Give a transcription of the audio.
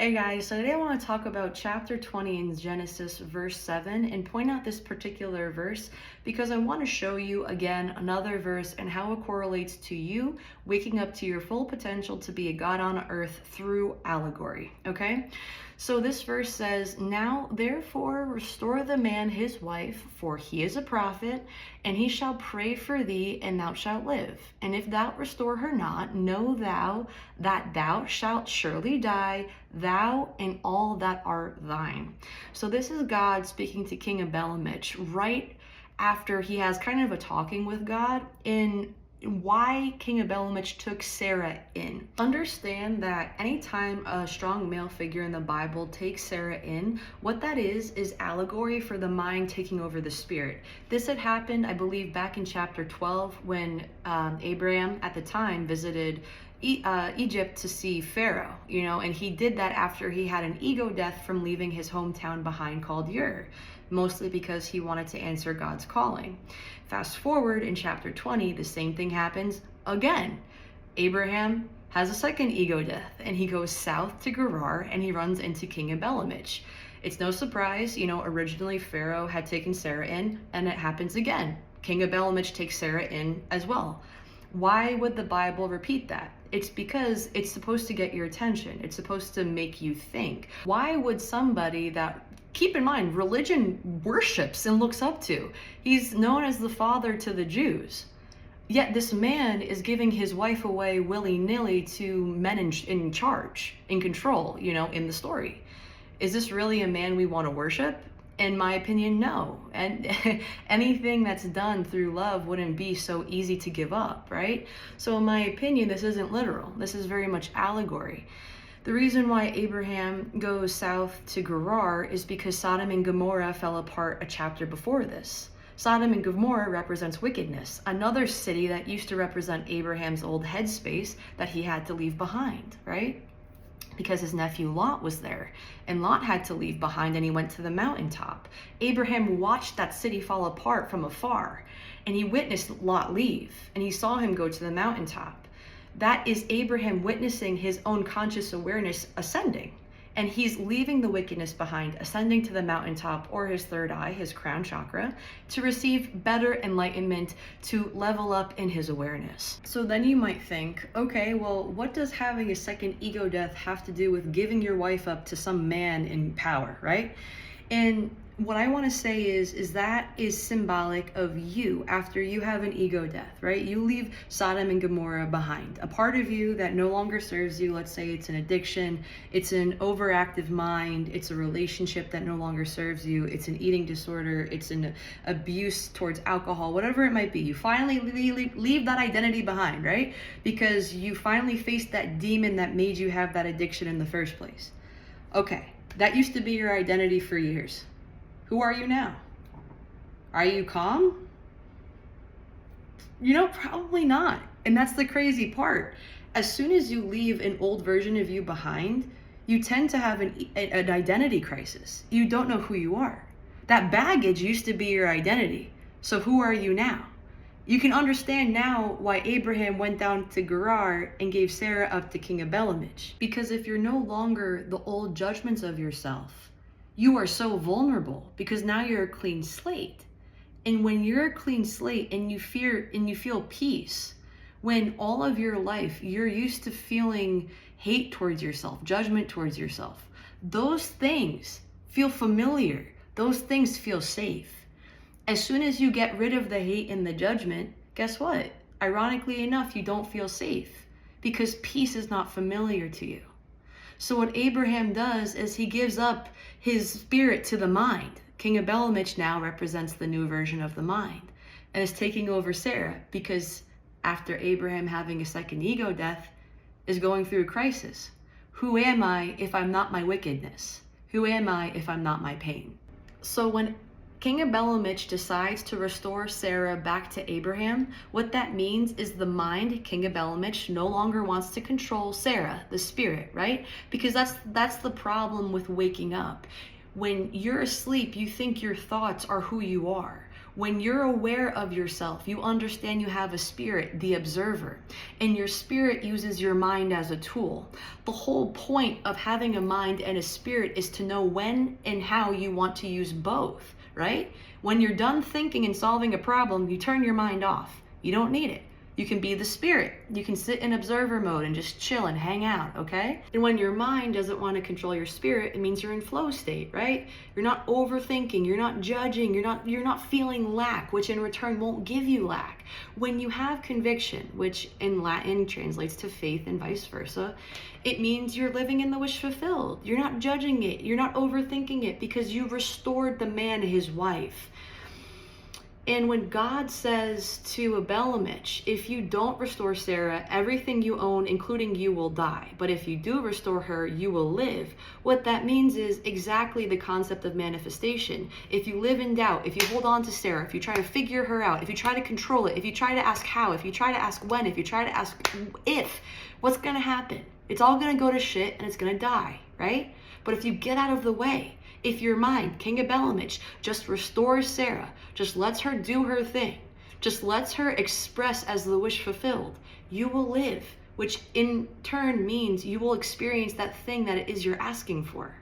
Hey guys, so today I want to talk about chapter 20 in Genesis, verse 7, and point out this particular verse because I want to show you again another verse and how it correlates to you waking up to your full potential to be a God on earth through allegory, okay? So this verse says, "Now therefore restore the man his wife, for he is a prophet, and he shall pray for thee, and thou shalt live. And if thou restore her not, know thou that thou shalt surely die, thou and all that are thine." So this is God speaking to King Abimelech right after he has kind of a talking with God in why King Abimelech took Sarah in. Understand that anytime a strong male figure in the Bible takes Sarah in, what that is allegory for the mind taking over the spirit. This had happened, I believe, back in chapter 12 when Abraham at the time visited Egypt to see Pharaoh, and he did that after he had an ego death from leaving his hometown behind called Ur, mostly because he wanted to answer God's calling. Fast forward in chapter 20, the same thing happens again. Abraham has a second ego death and he goes south to Gerar and he runs into King Abimelech. It's no surprise, originally Pharaoh had taken Sarah in and it happens again. King Abimelech takes Sarah in as well. Why would the Bible repeat that? It's because it's supposed to get your attention. It's supposed to make you think. Why would somebody that, keep in mind, religion worships and looks up to, he's known as the father to the Jews, yet this man is giving his wife away willy-nilly to men in charge, in control, in the story. Is this really a man we want to worship? In my opinion, no. And anything that's done through love wouldn't be so easy to give up, right? So in my opinion, this isn't literal. This is very much allegory. The reason why Abraham goes south to Gerar is because Sodom and Gomorrah fell apart a chapter before this. Sodom and Gomorrah represents wickedness, another city that used to represent Abraham's old headspace that he had to leave behind, right? Because his nephew Lot was there, and Lot had to leave behind and he went to the mountaintop. Abraham watched that city fall apart from afar, and he witnessed Lot leave, and he saw him go to the mountaintop. That is Abraham witnessing his own conscious awareness ascending, and he's leaving the wickedness behind, ascending to the mountaintop or his third eye, his crown chakra, to receive better enlightenment, to level up in his awareness. So then you might think, okay, well, what does having a second ego death have to do with giving your wife up to some man in power, right? And what I want to say is that is symbolic of you after you have an ego death, right? You leave Sodom and Gomorrah behind. A part of you that no longer serves you, let's say it's an addiction, it's an overactive mind, it's a relationship that no longer serves you, it's an eating disorder, it's an abuse towards alcohol, whatever it might be. You finally leave that identity behind, right? Because you finally faced that demon that made you have that addiction in the first place. Okay, that used to be your identity for years. Who are you now? Are you calm? Probably not. And that's the crazy part. As soon as you leave an old version of you behind, you tend to have an identity crisis. You don't know who you are. That baggage used to be your identity. So who are you now? You can understand now why Abraham went down to Gerar and gave Sarah up to King Abimelech. Because if you're no longer the old judgments of yourself, you are so vulnerable because now you're a clean slate. And when you're a clean slate and you feel peace, when all of your life you're used to feeling hate towards yourself, judgment towards yourself, those things feel familiar. Those things feel safe. As soon as you get rid of the hate and the judgment, guess what? Ironically enough, you don't feel safe because peace is not familiar to you. So what Abraham does is he gives up his spirit to the mind. King Abimelech now represents the new version of the mind and is taking over Sarah because after Abraham having a second ego death is going through a crisis. Who am I if I'm not my wickedness? Who am I if I'm not my pain? So when King Abimelech decides to restore Sarah back to Abraham, what that means is the mind, King Abimelech, no longer wants to control Sarah, the spirit, right? Because that's the problem with waking up. When you're asleep, you think your thoughts are who you are. When you're aware of yourself, you understand you have a spirit, the observer, and your spirit uses your mind as a tool. The whole point of having a mind and a spirit is to know when and how you want to use both, right? When you're done thinking and solving a problem, you turn your mind off. You don't need it. You can be the spirit. You can sit in observer mode and just chill and hang out, okay? And when your mind doesn't want to control your spirit, it means you're in flow state, right? You're not overthinking, you're not judging, you're not feeling lack, which in return won't give you lack. When you have conviction, which in Latin translates to faith and vice versa, it means you're living in the wish fulfilled. You're not judging it, you're not overthinking it, because you restored the man his wife. And when God says to Abimelech, if you don't restore Sarah, everything you own, including you, will die. But if you do restore her, you will live. What that means is exactly the concept of manifestation. If you live in doubt, if you hold on to Sarah, if you try to figure her out, if you try to control it, if you try to ask how, if you try to ask when, if you try to ask if, what's going to happen? It's all going to go to shit and it's going to die, right? But if you get out of the way, if your mind, King Abimelech, just restores Sarah, just lets her do her thing, just lets her express as the wish fulfilled, you will live, which in turn means you will experience that thing that it is you're asking for.